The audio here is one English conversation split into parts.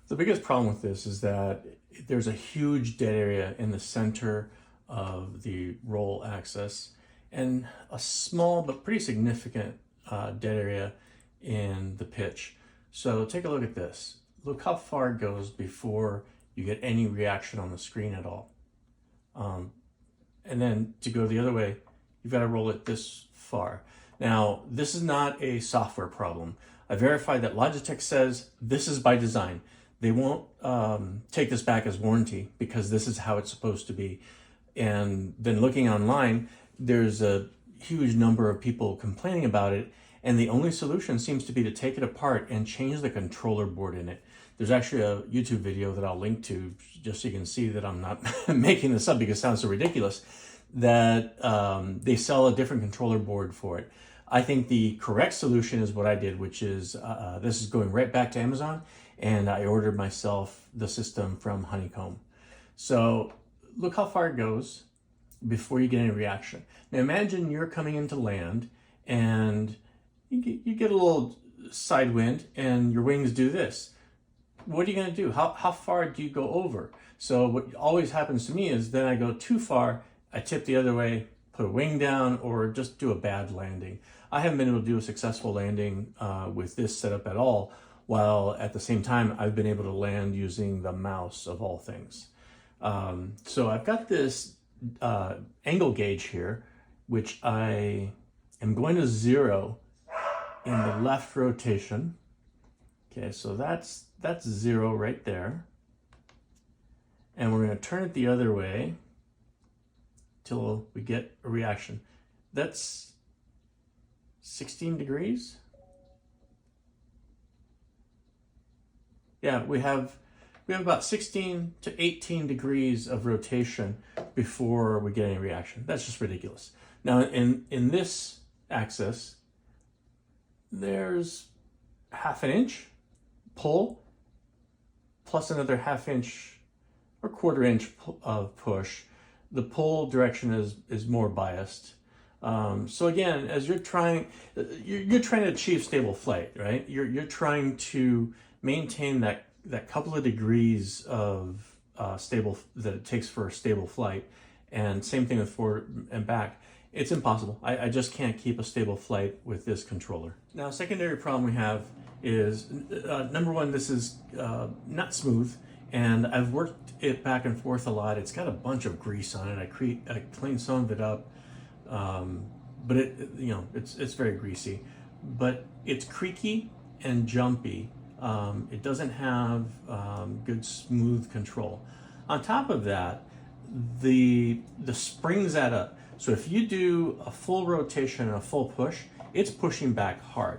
The biggest problem with this is that there's a huge dead area in the center of the roll axis and a small but pretty significant dead area in the pitch. So take a look at this. Look how far it goes before you get any reaction on the screen at all. And then to go the other way, you've got to roll it this far. Now, this is not a software problem. I verified that Logitech says this is by design. They won't take this back as warranty because this is how it's supposed to be. And then looking online, there's a huge number of people complaining about it. And the only solution seems to be to take it apart and change the controller board in it. There's actually a YouTube video that I'll link to just so you can see that I'm not making this up because it sounds so ridiculous, that they sell a different controller board for it. I think the correct solution is what I did, which is this is going right back to Amazon, and I ordered myself the system from Honeycomb. So look how far it goes before you get any reaction. Now imagine you're coming into land and you get a little side wind and your wings do this. What are you going to do? How far do you go over? So what always happens to me is then I go too far, I tip the other way, put a wing down, or just do a bad landing. I haven't been able to do a successful landing with this setup at all, while at the same time I've been able to land using the mouse of all things. So I've got this angle gauge here, which I am going to 0 in the left rotation. Okay, so that's 0 right there. And we're going to turn it the other way till we get a reaction. That's 16 degrees. Yeah, we have about 16 to 18 degrees of rotation before we get any reaction. That's just ridiculous. Now in this axis, there's ½ inch pull plus another ½ inch or ¼ inch of push. The pull direction is more biased. So again, as you're trying to achieve stable flight, right? You're trying to maintain that couple of degrees of stable that it takes for a stable flight, and same thing with forward and back. It's impossible. I just can't keep a stable flight with this controller. Now, a secondary problem we have is number one, this is not smooth, and I've worked it back and forth a lot. It's got a bunch of grease on it. I cleaned some of it up, but it's very greasy. But it's creaky and jumpy. It doesn't have good smooth control. On top of that, the springs add up. So if you do a full rotation and a full push, it's pushing back hard.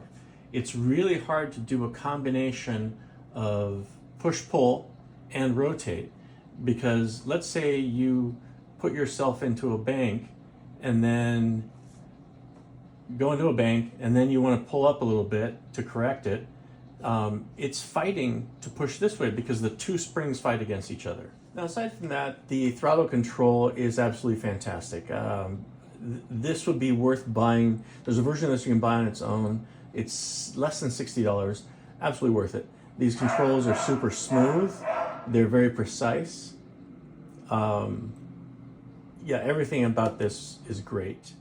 It's really hard to do a combination of push-pull and rotate, because let's say you put yourself into a bank and then go into a bank and then you want to pull up a little bit to correct it. It's fighting to push this way because the two springs fight against each other. Now, aside from that, the throttle control is absolutely fantastic. This would be worth buying. There's a version of this you can buy on its own. It's less than $60. Absolutely worth it. These controls are super smooth. They're very precise. Yeah, everything about this is great.